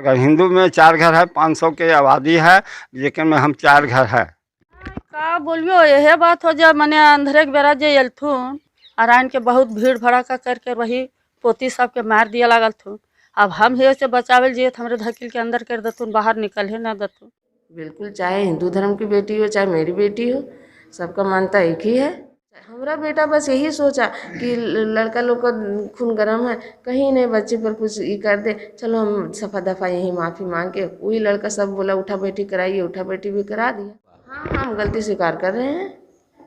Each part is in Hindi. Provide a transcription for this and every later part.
अगर हिंदू में 4 घर है, 500 की आबादी है, लेकिन में हम 4 घर है। का बोलियो यह बात हो जा मने अंधेरे के बेरा जे एलथुन और आइन के बहुत भीड़ भड़ाका करके वही पोती सब के मार दिया लागल थुन। अब हम हे से बचावे जे हमरे धकील के अंदर कर दतुन, बाहर निकल है ना दतुन। बिल्कुल, चाहे हिंदू धर्म की बेटी हो चाहे मेरी बेटी हो, सबका मानता एक ही है। हमारा बेटा बस यही सोचा कि लड़का लोग का खून गर्म है, कहीं नहीं बच्चे पर कुछ ये कर दे, चलो हम सफा दफा यही माफ़ी मांग के। वही लड़का सब बोला उठा बैठी कराइए, उठा बैठी भी करा दिया। हाँ, हम गलती स्वीकार कर रहे हैं,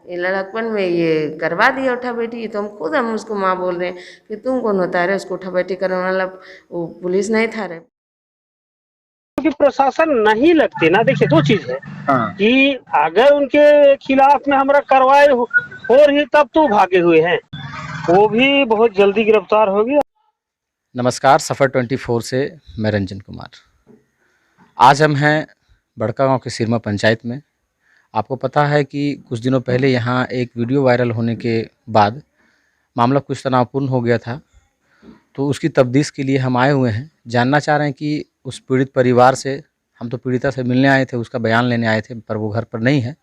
ये लड़कपन में ये करवा दिया उठा बैठी। ये तो हम उसको माँ बोल रहे हैं कि तुम कौन होता है रे उसको उठा बैठी करने वाला, वो पुलिस नहीं था रे। कि प्रशासन नहीं लगती ना। देखिए, दो चीज है कि अगर उनके खिलाफ में हमारा कार्रवाई हो रही तब तो भागे हुए हैं, वो भी बहुत जल्दी गिरफ्तार हो गया। नमस्कार, सफ़र 24 से मैं रंजन कुमार। आज हम हैं बड़का गांव के सिरमा पंचायत में। आपको पता है कि कुछ दिनों पहले यहाँ एक वीडियो वायरल होने के बाद मामला कुछ तनावपूर्ण हो गया था, तो उसकी तफ्तीश के लिए हम आए हुए हैं। जानना चाह रहे हैं कि उस पीड़ित परिवार से, हम तो पीड़िता से मिलने आए थे, उसका बयान लेने आए थे, पर वो घर पर नहीं है।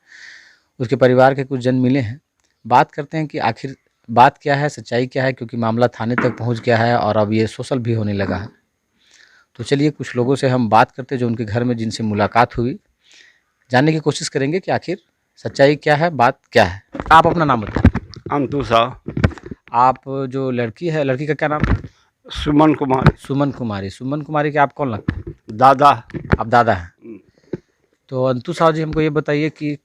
उसके परिवार के कुछ जन मिले हैं। बात करते हैं कि आखिर बात क्या है, सच्चाई क्या है, क्योंकि मामला थाने तक पहुंच गया है और अब ये सोशल भी होने लगा है। तो चलिए कुछ लोगों से हम बात करते हैं जो उनके घर में जिनसे मुलाकात हुई, जानने की कोशिश करेंगे कि आखिर सच्चाई क्या है, बात क्या है। आप अपना नाम बताएं। अंतु साहब। आप जो लड़की है, लड़की का क्या नाम है? सुमन कुमार। सुमन कुमारी। सुमन कुमारी के आप कौन लगते हैं? दादा। आप दादा हैं। तो अंतु साहब जी, हमको ये बताइए कि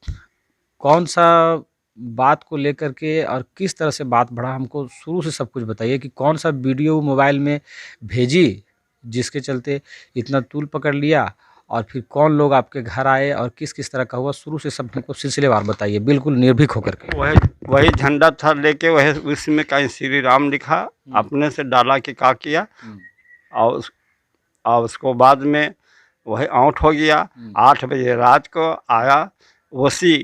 कौन सा बात को लेकर के और किस तरह से बात बढ़ा, हमको शुरू से सब कुछ बताइए कि कौन सा वीडियो मोबाइल में भेजी जिसके चलते इतना तूल पकड़ लिया, और फिर कौन लोग आपके घर आए और किस किस तरह का हुआ। शुरू से सब हमको सिलसिलेवार बताइए, बिल्कुल निर्भीक होकर के। वही झंडा था लेके, वही उसमें कहीं श्री राम लिखा, अपने से डाला कि का किया, और उसको बाद में वही आउट हो गया। 8 बजे रात को आया वसी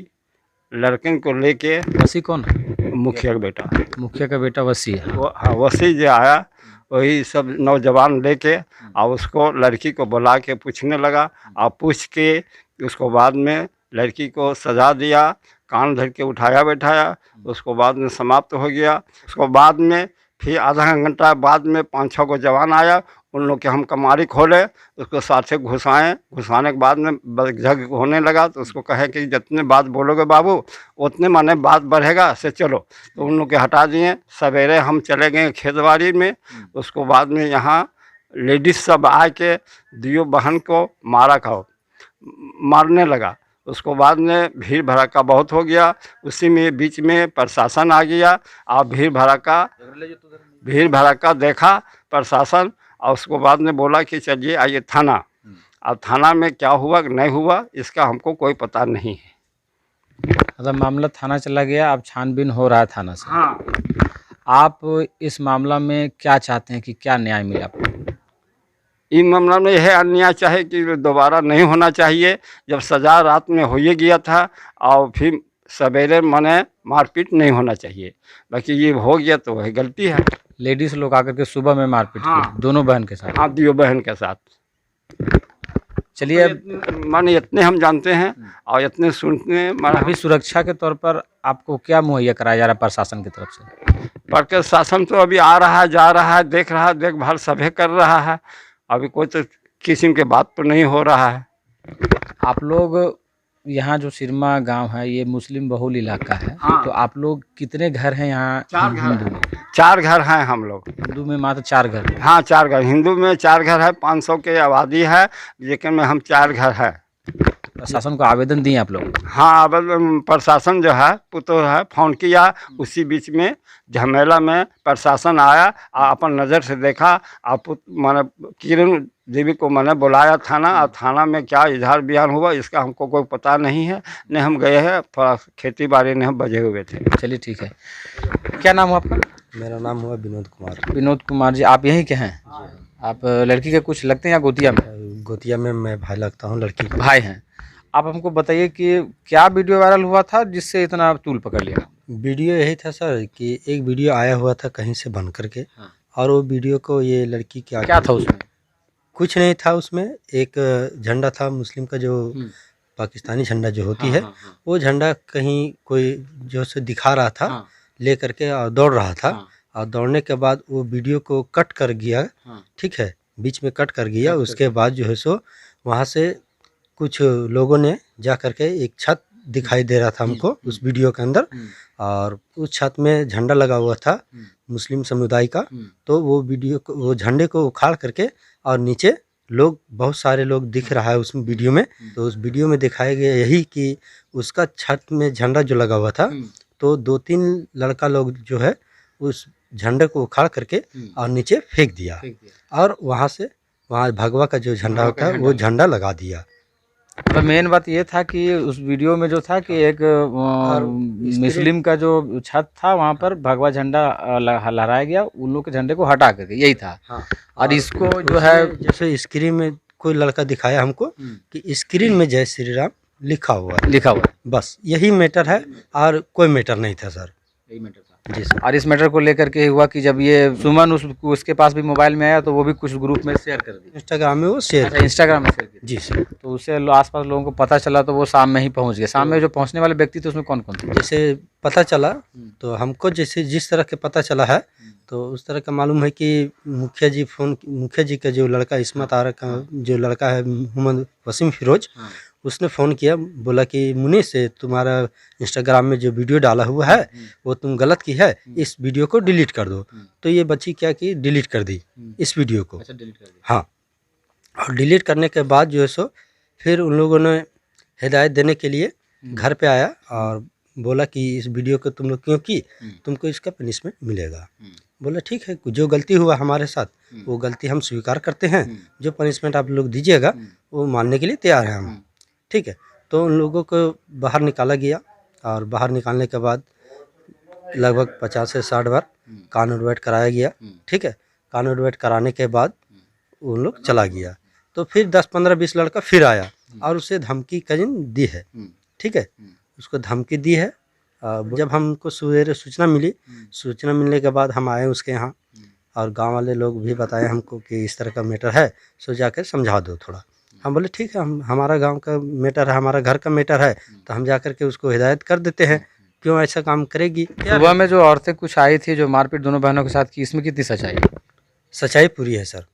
लड़कन को लेके। वसी कौन है? मुखिया का बेटा। मुखिया का बेटा वसी है। हाँ, वसी जो आया वही सब नौजवान लेके, और उसको लड़की को बुला के पूछने लगा, और पूछ के उसको बाद में लड़की को सजा दिया, कान धर के उठाया बैठाया। उसको बाद में समाप्त हो गया। उसको बाद में फिर आधा घंटा बाद में 5-6 को जवान आया, उन लोग के हम कमारी खोले, उसको साथे घुसाने के बाद में झग होने लगा। तो उसको कहे कि जितने बात बोलोगे बाबू उतने माने बात बढ़ेगा, से चलो। तो उन लोग के हटा दिए। सवेरे हम चले गए खेतबाड़ी में। उसको बाद में यहाँ लेडीज़ सब आके दियो बहन को मारने लगा। उसको बाद में भीड़ भड़का बहुत हो गया। उसी में बीच में प्रशासन आ गया, और भीड़ भड़का देखा प्रशासन, और उसको बाद में बोला कि चलिए आइए थाना। अब थाना में क्या हुआ नहीं हुआ इसका हमको कोई पता नहीं है। मतलब मामला थाना चला गया, अब छानबीन हो रहा है थाना से। हाँ। आप इस मामला में क्या चाहते हैं कि क्या न्याय मिले आपको? इन मामला में यह अन्याय चाहे कि दोबारा नहीं होना चाहिए। जब सजा रात में हो ही गया था, और फिर सवेरे मने मारपीट नहीं होना चाहिए। बाकी ये हो गया तो वही गलती है। लेडीज लोग आकर के सुबह में मारपीट की, दोनों बहन के साथ। हाँ, दियो बहन के साथ। चलिए, अब माने इतने हम जानते हैं और इतने सुनते हैं। अभी सुरक्षा के तौर पर आपको क्या मुहैया कराया जा रहा है प्रशासन की तरफ से? प्रशासन तो अभी आ रहा है, जा रहा है, देख रहा है, देखभाल सभी कर रहा है। अभी कोई तो किस्म के बात तो नहीं हो रहा है। आप लोग यहाँ जो सिरमा गांव है ये मुस्लिम बहुल इलाका है। हाँ। तो आप लोग कितने घर हैं यहाँ? 4 घर हैं हम लोग। हिंदू में मात्र 4 घर हैं। हाँ, 4 घर। हिंदू में 4 घर है, 500 की आबादी है, लेकिन में हम 4 घर है। प्रशासन को आवेदन दिए आप लोग? हाँ, आवेदन प्रशासन जो है पुतो है फोन किया। उसी बीच में झमेला में प्रशासन आया, अपन नज़र से देखा। आप माने किरण देवी को मैंने बुलाया थाना, और थाना में क्या इजहार बयान हुआ इसका हमको कोई पता नहीं है। नहीं, हम गए हैं, थोड़ा खेती बाड़ी में हम बजे हुए थे। चलिए ठीक है। क्या नाम हुआ आपका? मेरा नाम हुआ विनोद कुमार। विनोद कुमार जी, आप यहीं के हैं? आप लड़की के कुछ लगते हैं या गोतिया में? गोतिया में मैं भाई लगता हूँ, लड़की भाई हैं। आप हमको बताइए कि क्या वीडियो वायरल हुआ था जिससे इतना तूल पकड़ लिया? वीडियो यही था सर कि एक वीडियो आया हुआ था कहीं से बन करके। हाँ। और वो वीडियो को ये लड़की क्या था उसमें? कुछ नहीं था उसमें। एक झंडा था मुस्लिम का, जो पाकिस्तानी झंडा जो होती है, वो झंडा कहीं कोई जो से दिखा रहा था, ले करके और दौड़ रहा था। और दौड़ने के बाद वो वीडियो को कट कर गया, ठीक है, बीच में कट कर गया। उसके बाद जो है सो वहाँ से कुछ लोगों ने जा करके एक छत दिखाई दे रहा था हमको उस वीडियो के अंदर, और उस छत में झंडा लगा हुआ था मुस्लिम समुदाय का। तो वो वीडियो को, वो झंडे को उखाड़ करके, और नीचे लोग, बहुत सारे लोग दिख रहा है उस वीडियो में। तो उस वीडियो में दिखाया गया यही कि उसका छत में झंडा जो लगा हुआ था, तो 2-3 लड़का लोग जो है उस झंडे को उखाड़ करके और नीचे फेंक दिया, और वहाँ से वहाँ भगवा का जो झंडा होता है वो झंडा लगा दिया। तो मेन बात ये था कि उस वीडियो में जो था कि एक मुस्लिम का जो छत था वहाँ पर भगवा झंडा लहराया गया, उन लोग के झंडे को हटा करके, यही था। हाँ। और इसको जो है जैसे स्क्रीन में कोई लड़का दिखाया हमको कि स्क्रीन में जय श्री राम लिखा हुआ है, बस यही मैटर है, और कोई मैटर नहीं था सर। यही मैटर था जी सर। और इस मैटर को लेकर के हुआ कि जब ये सुमन उसके पास भी मोबाइल में आया, तो वो भी कुछ ग्रुप में शेयर कर दी, इंस्टाग्राम में वो शेयर, इंस्टाग्राम में शेयर की। जी सर। तो उससे आसपास लोगों को पता चला, तो वो शाम में ही पहुंच गए। शाम में जो पहुंचने वाले व्यक्ति थे उसमें कौन कौन थे? जैसे पता चला, तो हमको जैसे जिस तरह के पता चला है, तो उस तरह का मालूम है कि मुखिया जी का जो लड़का, इस्मत आरा का जो लड़का है, मोहम्मद वसीम फिरोज, उसने फ़ोन किया, बोला कि मुनीस से तुम्हारा इंस्टाग्राम में जो वीडियो डाला हुआ है वो तुम गलत की है, इस वीडियो को डिलीट कर दो। तो ये बच्ची क्या की, डिलीट कर दी इस वीडियो को। अच्छा, डिलीट कर दी। हाँ, और डिलीट करने के बाद जो है सो फिर उन लोगों ने हिदायत देने के लिए घर पे आया और बोला कि इस वीडियो को तुम लोग क्यों की, तुमको इसका पनिशमेंट मिलेगा। बोला ठीक है, जो गलती हुआ हमारे साथ वो गलती हम स्वीकार करते हैं, जो पनिशमेंट आप लोग दीजिएगा वो मानने के लिए तैयार हैं हम, ठीक है। तो उन लोगों को बाहर निकाला गया, और बाहर निकालने के बाद लगभग 50 से 60 बार कान उडवेट कराया गया, ठीक है। कान उडवेट कराने के बाद उन लोग चला गया। तो फिर 10-15-20 लड़का फिर आया और उसे धमकी कजिन दी है, ठीक है, उसको धमकी दी है। जब हमको सवेरे सूचना मिली, सूचना मिलने के बाद हम आए उसके यहाँ, और गांव वाले लोग भी बताए हमको कि इस तरह का मैटर है, सो जाकर समझा दो थोड़ा। हम बोले ठीक है, हमारा गांव का मैटर है, हमारा घर का मैटर है, तो हम जाकर के उसको हिदायत कर देते हैं, क्यों ऐसा काम करेगी। सुबह में जो औरतें कुछ आई थी जो मारपीट दोनों बहनों के साथ की, इसमें कितनी सच्चाई है? सच्चाई पूरी है सर।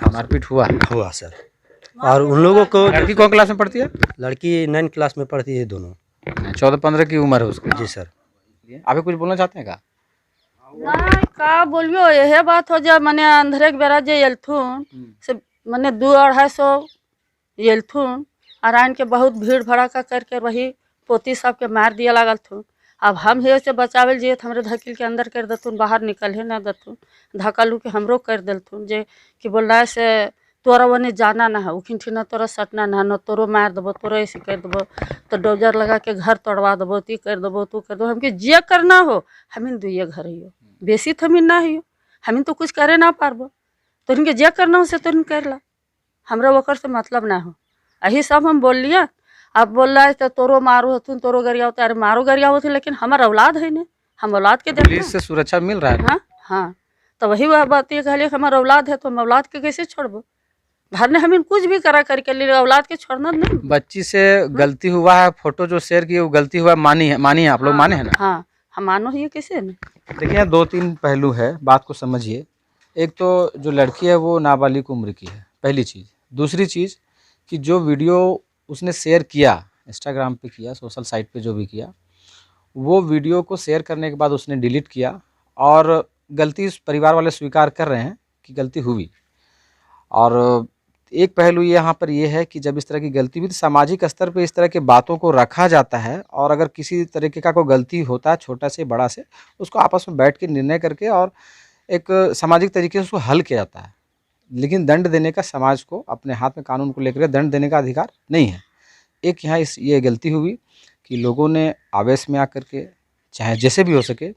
मारपीट हुआ सर। और उन लोगों को, लड़की कौन क्लास में पढ़ती है? लड़की 9 क्लास में पढ़ती है, दोनों 14-15 की उम्र है उसकी। जी सर। आप कुछ बोलना चाहते हैं? नहीं का बोलियो, यह बात हो जा मने अंधेरे के बेरा जे एलथुन से मने 200-250 एलथुन, और आन के बहुत भीड़ भड़ाका करके वही पोती सब के मार दिया लागल थुन। अब हम हे से बचावे जे हमरे धकिल के अंदर कर देथुन, बाहर निकल ही ना देथुन, धकलू के हमरो कर देलथुन, जे कि बोल रहा है से तोरा वने जाना ना है, उखिन ठिना तोरा सटना ना, न तोरो मार देबो, तोरो ऐसे कर देबो, तो डोजर लगा के घर तोड़वा देबो, ती कर देबो, तू कर दो। हमके जे करना हो, हमीन दुइये घर हियो, बेसी तो हमीन ना हियो, हमीन तो कुछ करे ना पारबो, तो इनके जे करना हो से तो कर ला, हमरा वकर से मतलब ना हो। यही सब हम बोल लिया। अब बोल रहा है तो तोरो मारो हथुन, तोरो गरिया होता, अरे मारो गरिया होती, लेकिन हमारा औलाद है नहीं, हम औलाद के देखते पुलिस से सुरक्षा मिल रहा है? हाँ हाँ, तो वही वह बात ये कहलिए हमारा औलाद है, तो हम औलाद के कैसे छोड़बो? घर ने हमें कुछ भी करा करके लिए औलाद के छोड़ना नहीं। बच्ची से गलती हुआ है, फोटो जो शेयर की वो गलती हुआ, मानी है आप लोग? माने हैं ना? हाँ, हम मानो ही कैसे नहीं। देखिए, 2-3 पहलू है, बात को समझिए। एक तो जो लड़की है वो नाबालिग उम्र की है, पहली चीज़। दूसरी चीज़ कि जो वीडियो उसने शेयर किया, इंस्टाग्राम पे किया, सोशल साइट पे जो भी किया, वो वीडियो को शेयर करने के बाद उसने डिलीट किया, और गलती परिवार वाले स्वीकार कर रहे हैं कि गलती हुई। और एक पहलू यहाँ पर ये है कि जब इस तरह की गलती हुई तो सामाजिक स्तर पे इस तरह के बातों को रखा जाता है, और अगर किसी तरीके का कोई गलती होता है, छोटा से बड़ा से, उसको आपस में बैठ के निर्णय करके और एक सामाजिक तरीके से उसको हल किया जाता है। लेकिन दंड देने का, समाज को अपने हाथ में कानून को लेकर दंड देने का अधिकार नहीं है। एक यहाँ ये गलती हुई कि लोगों ने आवेश में आकर के, चाहे जैसे भी हो सके,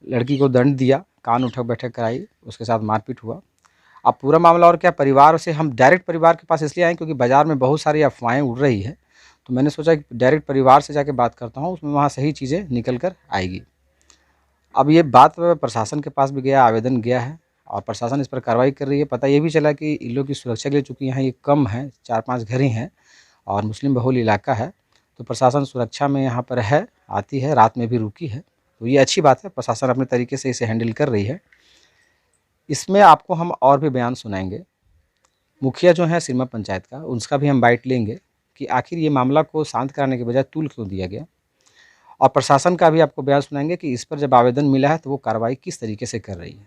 लड़की को दंड दिया, कान उठक बैठक कराई, उसके साथ मारपीट हुआ। अब पूरा मामला और क्या, परिवार से हम डायरेक्ट परिवार के पास इसलिए आए क्योंकि बाज़ार में बहुत सारी अफवाहें उड़ रही है, तो मैंने सोचा कि डायरेक्ट परिवार से जाके बात करता हूँ, उसमें वहाँ सही चीज़ें निकल कर आएगी। अब ये बात प्रशासन के पास भी गया, आवेदन गया है, और प्रशासन इस पर कार्रवाई कर रही है। पता ये भी चला कि इन लोग की सुरक्षा के लिए, चूँकि यहाँ ये कम है, 4-5 घर ही हैं और मुस्लिम बहुल इलाका है, तो प्रशासन सुरक्षा में यहाँ पर है, आती है, रात में भी रुकी है। तो ये अच्छी बात है, प्रशासन अपने तरीके से इसे हैंडल कर रही है। इसमें आपको हम और भी बयान सुनाएंगे। मुखिया जो है सिरमा पंचायत का, उसका भी हम बाइट लेंगे कि आखिर ये मामला को शांत कराने के बजाय तूल क्यों दिया गया, और प्रशासन का भी आपको बयान सुनाएंगे कि इस पर जब आवेदन मिला है तो वो कार्रवाई किस तरीके से कर रही है,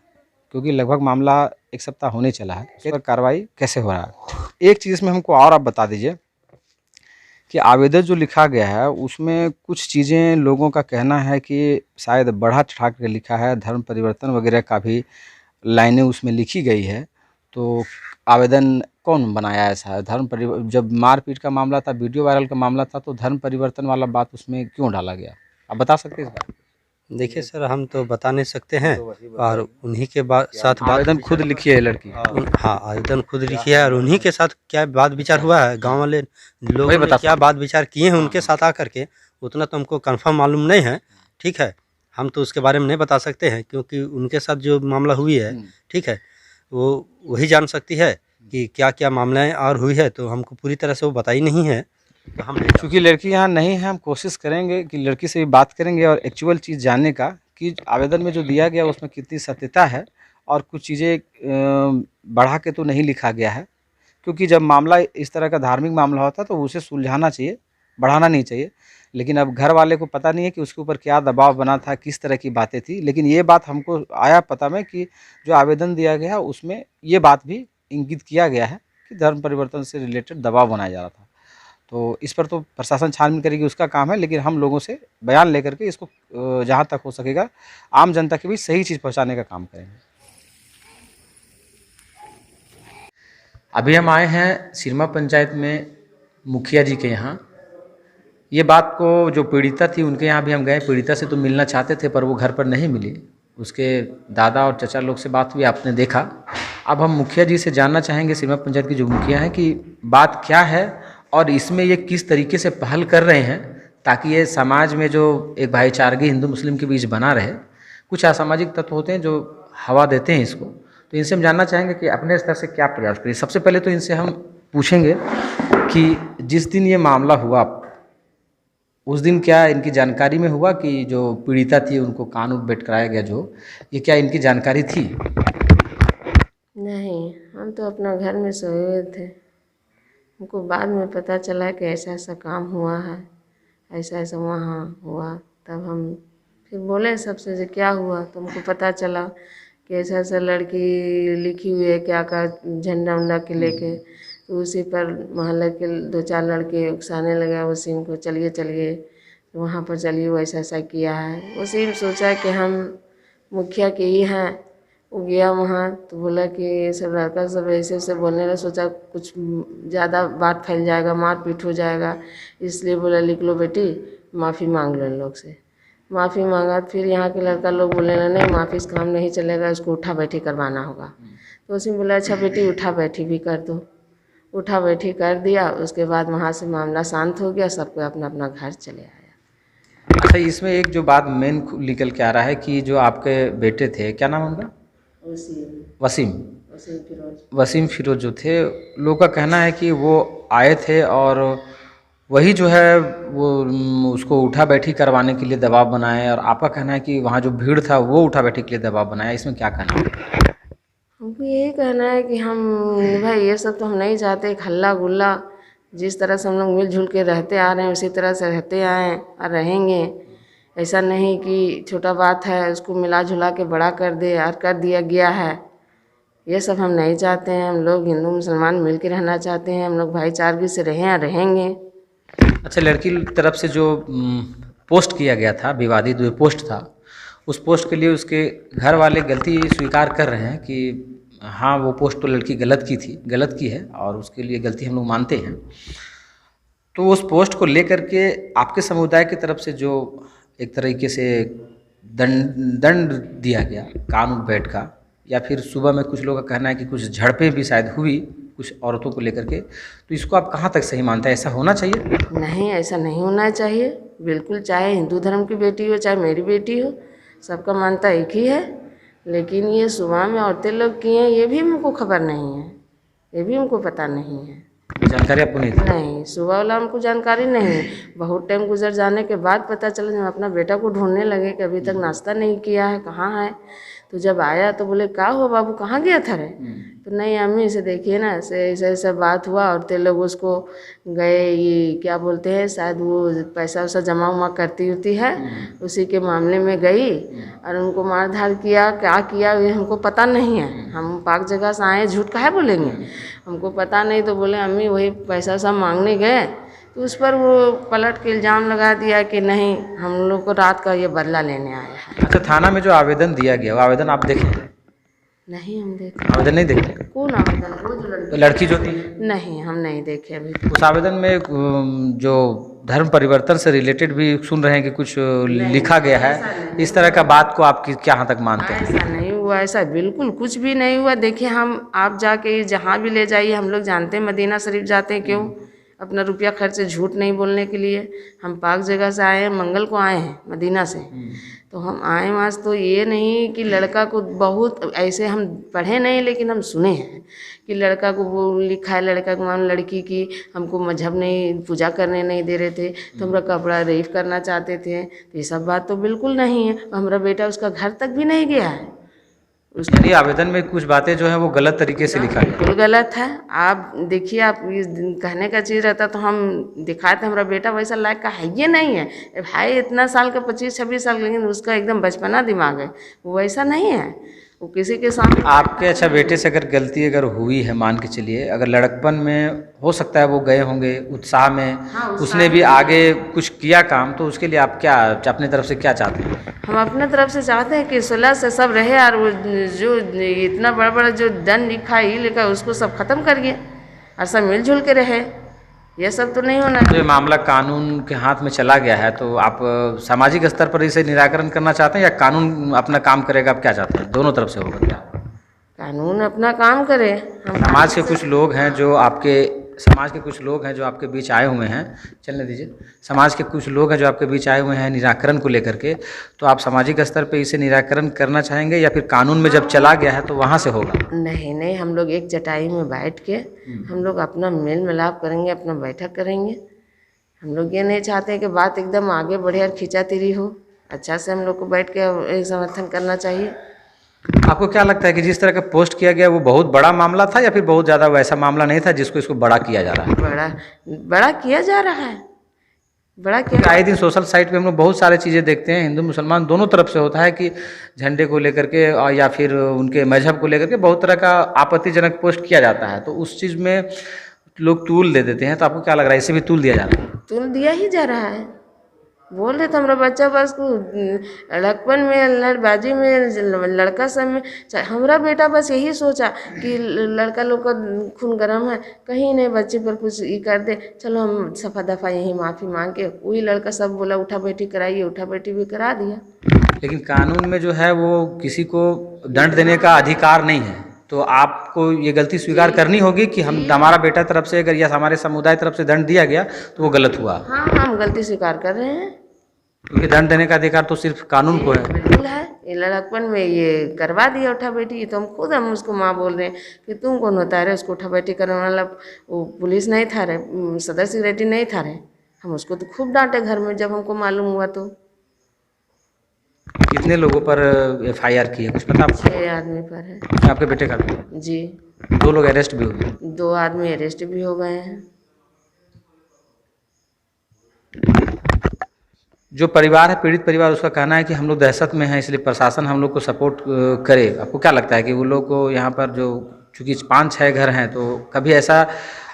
क्योंकि लगभग मामला 1 सप्ताह होने चला है, इस पर कार्रवाई कैसे हो रहा है। एक चीज़ इसमें हमको और आप बता दीजिए कि आवेदन जो लिखा गया है उसमें कुछ चीज़ें लोगों का कहना है कि शायद बढ़ा चढ़ा कर लिखा है, धर्म परिवर्तन वगैरह का भी लाइनें उसमें लिखी गई है। तो आवेदन कौन बनाया ऐसा है? जब मारपीट का मामला था, वीडियो वायरल का मामला था, तो धर्म परिवर्तन वाला बात उसमें क्यों डाला गया? आप बता सकते हैं इस बात? देखिए सर, हम तो बता नहीं सकते हैं, और उन्हीं के साथ आवेदन खुद लिखी है लड़की। हाँ, आवेदन खुद लिखी है, और उन्हीं के साथ क्या बात विचार हुआ है, गांव वाले लोग वही बता क्या बात विचार किए हैं उनके साथ आकर के, उतना तो हमको कंफर्म मालूम नहीं है। ठीक है, हम तो उसके बारे में नहीं बता सकते हैं, क्योंकि उनके साथ जो मामला हुई है, ठीक है, वो वही जान सकती है कि क्या क्या मामलाएं और हुई है, तो हमको पूरी तरह से वो बताई नहीं है। तो हम क्योंकि लड़की यहाँ नहीं है, हम कोशिश करेंगे कि लड़की से भी बात करेंगे और एक्चुअल चीज़ जानने का कि आवेदन में जो दिया गया उसमें कितनी सत्यता है, और कुछ चीज़ें बढ़ा के तो नहीं लिखा गया है। क्योंकि जब मामला इस तरह का धार्मिक मामला होता है तो उसे सुलझाना चाहिए, बढ़ाना नहीं चाहिए। लेकिन अब घर वाले को पता नहीं है कि उसके ऊपर क्या दबाव बना था, किस तरह की बातें थी। लेकिन ये बात हमको आया पता में कि जो आवेदन दिया गया है उसमें ये बात भी इंगित किया गया है कि धर्म परिवर्तन से रिलेटेड दबाव बनाया जा रहा था। तो इस पर तो प्रशासन छानबीन करेगी, उसका काम है, लेकिन हम लोगों से बयान लेकर के इसको जहाँ तक हो सकेगा आम जनता के बीच सही चीज़ पहुँचाने का काम करेंगे। अभी हम आए हैं सिरमा पंचायत में मुखिया जी के यहाँ। ये बात को जो पीड़िता थी उनके यहाँ भी हम गए, पीड़िता से तो मिलना चाहते थे पर वो घर पर नहीं मिली। उसके दादा और चचा लोग से बात हुई, आपने देखा। अब हम मुखिया जी से जानना चाहेंगे, सिरमा पंचायत की जो मुखिया हैं, कि बात क्या है और इसमें ये किस तरीके से पहल कर रहे हैं ताकि ये समाज में जो एक भाईचारगी हिंदू मुस्लिम के बीच बना रहे। कुछ असामाजिक तत्व होते हैं जो हवा देते हैं इसको, तो इनसे हम जानना चाहेंगे कि अपने स्तर से क्या प्रयास करें। सबसे पहले तो इनसे हम पूछेंगे कि जिस दिन ये मामला हुआ उस दिन क्या इनकी जानकारी में हुआ कि जो पीड़िता थी उनको कान बेट कराया गया, जो ये क्या इनकी जानकारी थी? नहीं, हम तो अपना घर में सोए हुए थे। हमको बाद में पता चला कि ऐसा ऐसा काम हुआ है, ऐसा ऐसा वहाँ हुआ। तब हम फिर बोले सबसे जो क्या हुआ, तो हमको पता चला कि ऐसा ऐसा लड़की लिखी हुई है क्या का झंडा उंडा के लेके। तो उसी पर मोहल्ले के 2-4 लड़के उकसाने लगे उसी को, चलिए चलिए वहाँ पर चलिए, वो ऐसा ऐसा किया है। उसी में सोचा कि हम मुखिया के ही हैं। वो गया वहाँ तो बोला कि सब लड़का सब ऐसे ऐसे बोलने लगा। सोचा कुछ ज़्यादा बात फैल जाएगा, मारपीट हो जाएगा, इसलिए बोला लिख लो बेटी, माफ़ी मांग लो इन लोग से। माफ़ी मांगा, फिर यहाँ के लड़का लोग बोलने लगे नहीं माफ़ी से काम नहीं चलेगा, इसको उठा बैठी करवाना होगा। तो उसी में बोला अच्छा बेटी उठा बैठी भी कर दो। उठा बैठी कर दिया। उसके बाद वहाँ से मामला शांत हो गया, सबको अपना अपना घर चले आया। अच्छा, इसमें एक जो बात मेन निकल के आ रहा है कि जो आपके बेटे थे, क्या नाम उनका? वसीम फिरोज जो थे, लोगों का कहना है कि वो आए थे और वही जो है वो उसको उठा बैठी करवाने के लिए दबाव बनाए, और आपका कहना है कि वहाँ जो भीड़ था वो उठा बैठी के लिए दबाव बनाया। इसमें क्या कहना है? हमको यही कहना है कि हम भाई ये सब तो हम नहीं चाहते। हल्ला गुल्ला जिस तरह से हम लोग मिलजुल के रहते आ रहे हैं उसी तरह से रहते आए और रहेंगे। ऐसा नहीं कि छोटा बात है उसको मिला जुला के बड़ा कर दे और कर दिया गया है, ये सब हम नहीं चाहते हैं। हम लोग हिंदू मुसलमान मिल के रहना चाहते हैं, हम लोग भाईचारगी से रहें और रहेंगे। अच्छा, लड़की तरफ से जो पोस्ट किया गया था, विवादित जो पोस्ट था, उस पोस्ट के लिए उसके घर वाले गलती स्वीकार कर रहे हैं कि हाँ वो पोस्ट तो लड़की गलत की है और उसके लिए गलती हम लोग मानते हैं। तो उस पोस्ट को लेकर के आपके समुदाय की तरफ से जो एक तरीके से दंड दिया गया कानून बैठ का, या फिर सुबह में कुछ लोगों का कहना है कि कुछ झड़पें भी शायद हुई कुछ औरतों को लेकर के, तो इसको आप कहाँ तक सही मानते हैं? ऐसा होना चाहिए? नहीं, ऐसा नहीं होना चाहिए बिल्कुल। चाहे हिंदू धर्म की बेटी हो चाहे मेरी बेटी हो, सबका मानता एक ही है। लेकिन ये सुबह में औरतें लोग किए हैं, ये भी हमको खबर नहीं है, ये भी हमको पता नहीं है। जानकारी आपको नहीं थी? नहीं, सुबह वाला हमको जानकारी नहीं है। बहुत टाइम गुजर जाने के बाद पता चला, जब अपना बेटा को ढूंढने लगे कि अभी तक नाश्ता नहीं किया है, कहाँ है। तो जब आया तो बोले क्या हुआ बाबू, कहाँ गया था रे? तो नहीं अम्मी से देखिए ना, ऐसे ऐसा बात हुआ। औरतें लोग उसको गए, ये क्या बोलते हैं, शायद वो पैसा वैसा जमा उमा करती होती है, उसी के मामले में गई और उनको मार धाड़ किया। क्या किया ये हमको पता नहीं है, हम पाक जगह से आए, झूठ काहे बोलेंगे, हमको पता नहीं। तो बोले अम्मी वही पैसा वैसा मांगने गए, तो उस पर वो पलट के इल्ज़ाम लगा दिया कि नहीं हम लोग को रात का ये बदला लेने आया है। अच्छा, थाना में जो आवेदन दिया गया वो आवेदन आप देखे? नहीं हम देखे। आवेदन नहीं देखे? कौन आवेदन? वो जो तो लड़की जो थी, नहीं हम नहीं देखे अभी। उस आवेदन में जो धर्म परिवर्तन से रिलेटेड भी सुन रहे हैं कि कुछ लिखा गया है, इस तरह का बात को आप क्या यहाँ तक मानते हैं? ऐसा नहीं हुआ, ऐसा बिल्कुल कुछ भी नहीं हुआ। देखिए हम आप जाके जहाँ भी ले जाइए, हम लोग जानते हैं मदीना शरीफ जाते हैं, क्यों अपना रुपया खर्चे झूठ नहीं बोलने के लिए। हम पाक जगह से आए हैं, मंगल को आए हैं मदीना से, तो हम आए वहाँ से। तो ये नहीं कि लड़का को बहुत ऐसे हम पढ़े नहीं, लेकिन हम सुने हैं कि लड़का को वो लिखा है, लड़का को मान लड़की की हमको मजहब नहीं पूजा करने नहीं दे रहे थे, तो हमारा कपड़ा रेफ करना चाहते थे। तो ये सब बात तो बिल्कुल नहीं है। हमारा बेटा उसका घर तक भी नहीं गया है। यानी आवेदन में कुछ बातें जो है वो गलत तरीके से लिखा है। बिल्कुल गलत है। आप देखिए, आप कहने का चीज़ रहता तो हम दिखाते, हमारा बेटा वैसा लायक का है ये नहीं है। भाई इतना साल का 25-26 साल, लेकिन उसका एकदम बचपना दिमाग है, वो वैसा नहीं है, वो किसी के सामने। आपके अच्छा बेटे से अगर गलती अगर हुई है, मान के चलिए, अगर लड़कपन में हो सकता है वो गए होंगे उत्साह में, हाँ, उसने भी आगे कुछ किया काम, तो उसके लिए आप क्या अपनी तरफ से क्या चाहते हैं? हम अपने तरफ से चाहते हैं कि सुलह से सब रहे, और वो जो इतना बड़ा बड़ा जो दंड लिखा ही लिखा उसको सब खत्म करिए और सब मिलजुल के रहे। ये सब तो नहीं होना। तो ये मामला कानून के हाथ में चला गया है, तो आप सामाजिक स्तर पर इसे निराकरण करना चाहते हैं या कानून अपना काम करेगा? आप क्या चाहते हैं, दोनों तरफ से होगा क्या? कानून अपना काम करे। हम समाज के कुछ लोग हैं जो आपके बीच आए हुए हैं, चलने दीजिए, समाज के कुछ लोग हैं जो आपके बीच आए हुए हैं निराकरण को लेकर के, तो आप सामाजिक स्तर पे इसे निराकरण करना चाहेंगे या फिर कानून में जब चला गया है तो वहाँ से होगा? नहीं नहीं, हम लोग एक चटाई में बैठ के हम लोग अपना मेल मिलाप करेंगे, अपना बैठक करेंगे। हम लोग ये नहीं चाहते कि बात एकदम आगे बढ़े और खींचातिरी हो। अच्छा से हम लोग को बैठ के समर्थन करना चाहिए। आपको क्या लगता है कि जिस तरह का पोस्ट किया गया वो बहुत बड़ा मामला था या फिर बहुत ज़्यादा वैसा मामला नहीं था जिसको इसको बड़ा किया जा रहा है? बड़ा किया जा रहा है, बड़ा किया। आए दिन सोशल साइट पे हम लोग बहुत सारी चीज़ें देखते हैं, हिंदू मुसलमान दोनों तरफ से होता है कि झंडे को लेकर के या फिर उनके मजहब को लेकर के बहुत तरह का आपत्तिजनक पोस्ट किया जाता है, तो उस चीज़ में लोग तूल दे देते हैं। तो आपको क्या लग रहा है, इसे भी तूल दिया जा रहा है? तूल दिया ही जा रहा है। बोल रहे तो हमारा बच्चा बस को लड़कपन में लड़बाजी में लड़का सब में, हमारा बेटा बस यही सोचा कि लड़का लोग का खून गर्म है, कहीं नहीं बच्चे पर कुछ ये कर दे, चलो हम सफ़ा दफ़ा यही माफ़ी मांग के। वही लड़का सब बोला उठा बैठी कराइए, उठा बैठी भी करा दिया। लेकिन कानून में जो है वो किसी को दंड देने का अधिकार नहीं है, तो आपको ये गलती स्वीकार करनी होगी कि हमारा बेटा तरफ से अगर या हमारे समुदाय तरफ से दंड दिया गया तो वो गलत हुआ। हाँ हम गलती स्वीकार कर रहे हैं, क्योंकि दंड देने का अधिकार तो सिर्फ कानून को है। बिल्कुल है। ये लड़कपन में ये करवा दिया उठा बैठी, तो हम उसको माँ बोल रहे हैं कि तुम कौन होता है रे उसको उठा बैठी करने वाला? वो पुलिस नहीं था रे, सदर सेक्रेटरी नहीं था रे। हम उसको तो खूब डांटे घर में जब हमको मालूम हुआ। तो कितने लोगों पर FIR की है, कुछ पता आपको? 6 आदमी पर है। आपके बेटे का? जी। 2 लोग अरेस्ट भी हुए? 2 आदमी अरेस्ट भी हो गए हैं। जो परिवार है, पीड़ित परिवार, उसका कहना है कि हम लोग दहशत में हैं, इसलिए प्रशासन हम लोग को सपोर्ट करे। आपको क्या लगता है कि वो लोग को यहाँ पर जो चूँकि 5-6 घर हैं, तो कभी ऐसा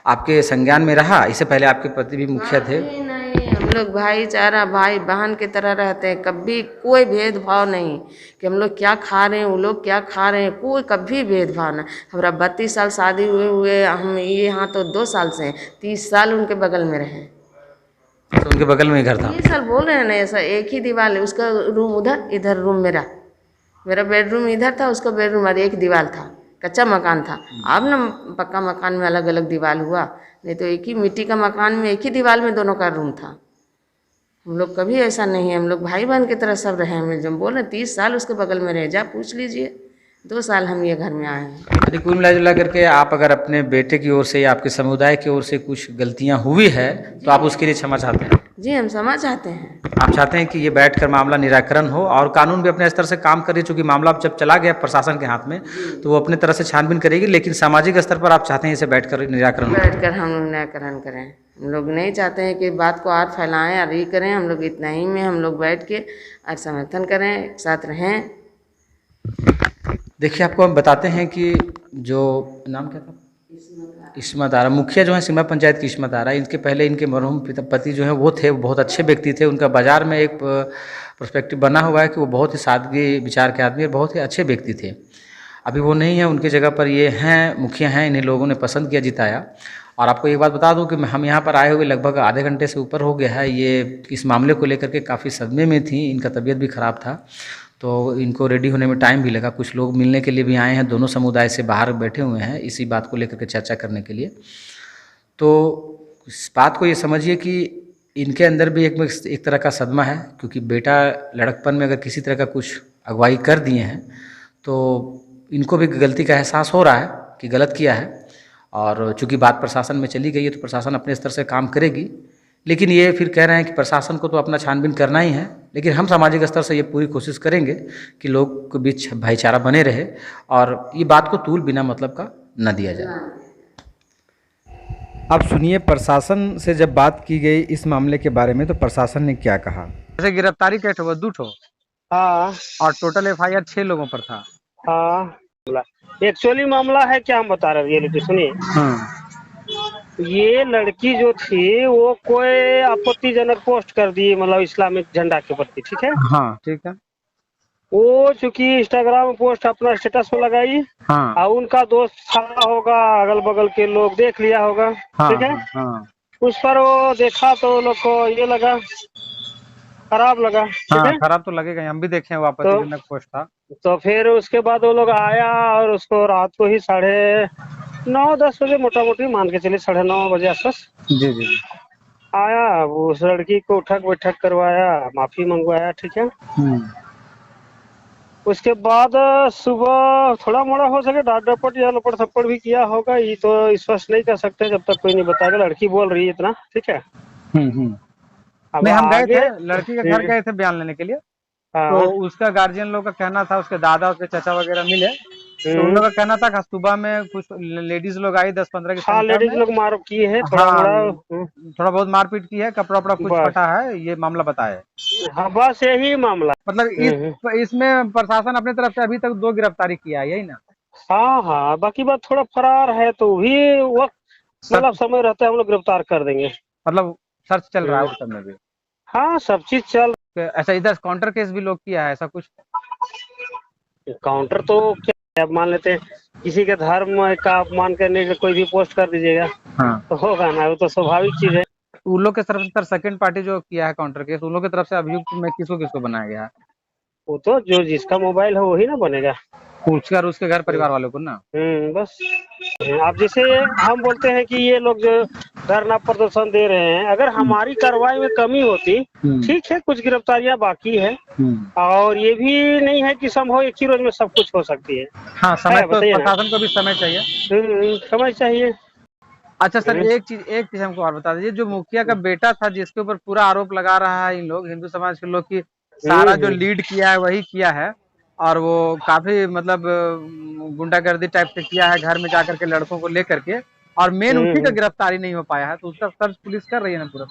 आपके संज्ञान में रहा? इससे पहले आपके पति भी मुखिया थे। नहीं, हम लोग भाईचारा भाई बहन की तरह रहते हैं। कभी कोई भेदभाव नहीं कि हम लोग क्या खा रहे हैं वो लोग क्या खा रहे हैं, कोई कभी भेदभाव नहीं। हमारा 32 साल शादी हुए हम ये यहाँ तो 2 साल से हैं, 30 साल उनके बगल में रहे। तो उनके बगल में ही घर था? 30 साल बोल रहे हैं ना, ऐसा एक ही दीवार है, उसका रूम उधर, इधर रूम मेरा बेडरूम इधर था, उसका बेडरूम और एक दीवार था, कच्चा मकान था। अब ना पक्का मकान में अलग अलग दीवार हुआ, नहीं तो एक ही मिट्टी का मकान में एक ही दीवार में दोनों का रूम था। हम लोग कभी ऐसा नहीं है, हम लोग भाई बहन की तरह सब रहे हैं। जब बोल रहे 30 साल उसके बगल में रहे, जा पूछ लीजिए। 2 साल हम ये घर में आए हैं। यदि कुल मिला जुला करके आप अगर अपने बेटे की ओर से या आपके समुदाय की ओर से कुछ गलतियां हुई है तो आप उसके लिए क्षमा चाहते हैं? जी, हम क्षमा चाहते हैं। आप चाहते हैं कि ये बैठकर मामला निराकरण हो और कानून भी अपने स्तर से काम करे, चूंकि मामला अब जब चला गया प्रशासन के हाथ में तो वो अपने तरह से छानबीन करेगी, लेकिन सामाजिक स्तर पर आप चाहते हैं इसे बैठकर निराकरण हो? बैठ कर हम लोग निराकरण करें। हम लोग नहीं चाहते हैं कि बात को और फैलाएं और ये करें। हम लोग इतना ही में हम लोग बैठ के और समर्थन करें, एक साथ रहें। देखिए, आपको हम बताते हैं कि जो नाम क्या था, इस्मत आरा मुखिया जो है सीमा पंचायत की इस्मत आरा, इनके पहले इनके मरहूम पति जो है वो थे, वो बहुत अच्छे व्यक्ति थे। उनका बाज़ार में एक पर्सपेक्टिव बना हुआ है कि वो बहुत ही सादगी विचार के आदमी और बहुत ही अच्छे व्यक्ति थे। अभी वो नहीं है, उनकी जगह पर ये हैं, मुखिया हैं, इन्हें लोगों ने पसंद किया, जिताया। और आपको एक बात बता दूं कि हम यहाँ पर आए हुए लगभग आधे घंटे से ऊपर हो गया है। ये इस मामले को लेकर के काफ़ी सदमे में थी, इनका तबीयत भी ख़राब था, तो इनको रेडी होने में टाइम भी लगा। कुछ लोग मिलने के लिए भी आए हैं, दोनों समुदाय से बाहर बैठे हुए हैं इसी बात को लेकर के चर्चा करने के लिए। तो इस बात को ये समझिए कि इनके अंदर भी एक तरह का सदमा है, क्योंकि बेटा लड़कपन में अगर किसी तरह का कुछ अगुवाई कर दिए हैं तो इनको भी गलती का एहसास हो रहा है कि गलत किया है। और चूंकि बात प्रशासन में चली गई है तो प्रशासन अपने स्तर से काम करेगी, लेकिन ये फिर कह रहे हैं कि प्रशासन को तो अपना छानबीन करना ही है, लेकिन हम सामाजिक स्तर से ये पूरी कोशिश करेंगे कि लोग के बीच भाईचारा बने रहे और ये बात को तूल बिना मतलब का न दिया जाए। अब सुनिए, प्रशासन से जब बात की गई इस मामले के बारे में तो प्रशासन ने क्या कहा। जैसे गिरफ्तारी कैसे हुआ? 2 ठो हाँ और टोटल FIR 6 लोगों पर था। हाँ, एक्चुअली मामला है क्या हम बता रहे हैं, ये लेके सुनिए। ये लड़की जो थी वो कोई आपत्तिजनक पोस्ट कर दी, मतलब इस्लामिक झंडा के प्रति, ठीक है। हाँ ठीक है। वो चूंकि इंस्टाग्राम में पोस्ट अपना स्टेटस में लगाई, हाँ और उनका दोस्त खड़ा होगा, अगल बगल के लोग देख लिया होगा, ठीक है। हाँ उस पर वो देखा तो लोग को ये लगा, खराब लगा, ठीक है। खराब तो लगेगा, हम भी देखे वो आपत्तिजनक पोस्ट था। तो फिर उसके बाद वो लोग आया और उसको रात को ही 9:30-10 बजे, मोटा मोटी मान के चलिए 9:30 बजे आसपास जी आया। वो उस लड़की को उठक बैठक करवाया, माफी मंगवाया, ठीक है। उसके बाद सुबह थोड़ा मोड़ा हो सके डांट डपट या लपट थप्पड़ भी किया होगा, ये तो स्पष्ट नहीं कर सकते जब तक कोई नहीं बताएगा। लड़की बोल रही है इतना, ठीक है। अब नहीं, हम गए आगे थे, लड़की के घर गए थे बयान लेने के लिए। हाँ, तो उसका गार्जियन लोग का कहना था, उसके दादा उसके चाचा वगैरह मिले तो उन लोग का कहना था कि सुबह में कुछ लेडीज लोग आई 10-15 की हाँ, संख्या लेडीज में। लोग मार की है, थोड़ा मोड़ा, थोड़ा बहुत मारपीट की है, कपड़ा वपड़ा कुछ बस। फटा है, ये मामला बताया है। हाँ, बस यही मामला। मतलब इसमें प्रशासन अपने तरफ से अभी तक 2 गिरफ्तारी किया है, यही ना? हाँ हाँ, बाकी बात थोड़ा फरार है तो भी वक्त मतलब समय रहता है हम लोग गिरफ्तार कर देंगे। मतलब सर्च चल रहा है उस समय भी। हाँ, सब चीज चल। ऐसा इधर काउंटर केस भी लोग किया है, ऐसा कुछ? काउंटर तो क्या है, अब मान लेते हैं किसी के धर्म का अपमान करने के कोई भी पोस्ट कर दीजिएगा तो होगा ना, वो तो स्वाभाविक चीज है। उन लोग की तरफ से सर सेकंड पार्टी जो किया है काउंटर केस, उन लोग की तरफ से अभियुक्त में किसको बनाया गया है? वो तो जो जिसका मोबाइल है वही ना बनेगा, उसके घर परिवार वालों को ना। बस। अब जैसे हम बोलते हैं कि ये लोग जो धरना प्रदर्शन दे रहे हैं, अगर हमारी कार्रवाई में कमी होती, ठीक है, कुछ गिरफ्तारियां बाकी है, और ये भी नहीं है कि संभव एक ही रोज में सब कुछ हो सकती है। हाँ, समय तो प्रशासन को भी समय चाहिए। समय चाहिए। अच्छा सर, एक चीज हमको और बता दीजिए, जो मुखिया का बेटा था जिसके ऊपर पूरा आरोप लगा रहा है इन लोग हिंदू समाज के लोग की सारा जो लीड किया है वही किया है, और वो काफी मतलब गुंडागर्दी टाइप से किया है, घर में जाकर के लड़कों को लेकर के, और मेन उसी का गिरफ्तारी नहीं हो पाया है, तो उसका सर्च पुलिस कर रही है ना पूरा?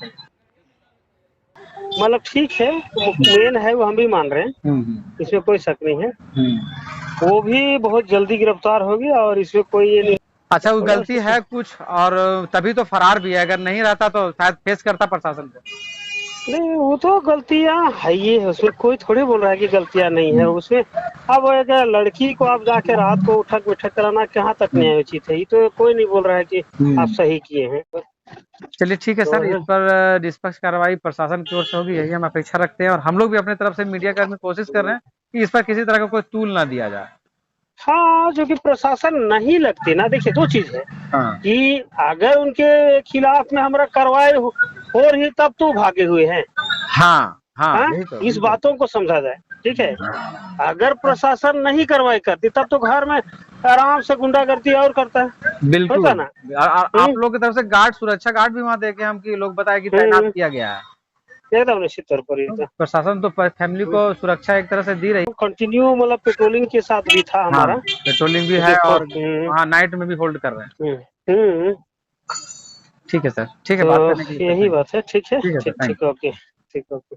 मतलब ठीक है, मेन है वो हम भी मान रहे हैं, इसमें कोई शक नहीं है। वो भी बहुत जल्दी गिरफ्तार होगी और इसमें कोई ये नहीं। अच्छा, वो गलती है कुछ और तभी तो फरार भी है, अगर नहीं रहता तो शायद फेस करता प्रशासन को। नहीं, वो तो गलतियां है, ये उसमें कोई थोड़ी बोल रहा है कि गलतियां नहीं है उसमें। अब एक लड़की को आप जाके रात को उठक बैठक कराना कहाँ तक न्याय उचित है, ये तो कोई नहीं बोल रहा है कि आप सही किए हैं। चलिए ठीक है सर, इस पर निष्पक्ष कार्रवाई प्रशासन की ओर से होगी, यही हम अपेक्षा रखते हैं, और हम लोग भी अपने तरफ से मीडिया कर्मी कोशिश कर रहे हैं कि इस पर किसी तरह का कोई तूल ना दिया जाए। हाँ, जो कि प्रशासन नहीं लगती ना, देखिए 2 चीज है कि अगर उनके खिलाफ में हमारा कार्रवाई हो रही तब तो भागे हुए हैं, हाँ हाँ हाँ? यही तो इस बातों को समझा जाए, ठीक है। अगर प्रशासन नहीं कार्रवाई करती तब तो घर में आराम से गुंडागर्दी और करता है, बिल्कुल। होता ना। आप लोग की तरफ से गार्ड, सुरक्षा गार्ड भी वहाँ देखे हम कि लोग बताए कि तैनात किया गया है। एकदम निश्चित तौर पर ये तो प्रशासन तो फैमिली को सुरक्षा एक तरह से दी रही। कंटिन्यू मतलब पेट्रोलिंग के साथ भी था हमारा। पेट्रोलिंग भी है और वहाँ नाइट में भी होल्ड कर रहे हैं। हम्म, ठीक है सर, ठीक है, तो बात करने के लिए यही बात है, ठीक है, ठीक है सर, ठीक थैंक ठीक ओके, ठीक ओके।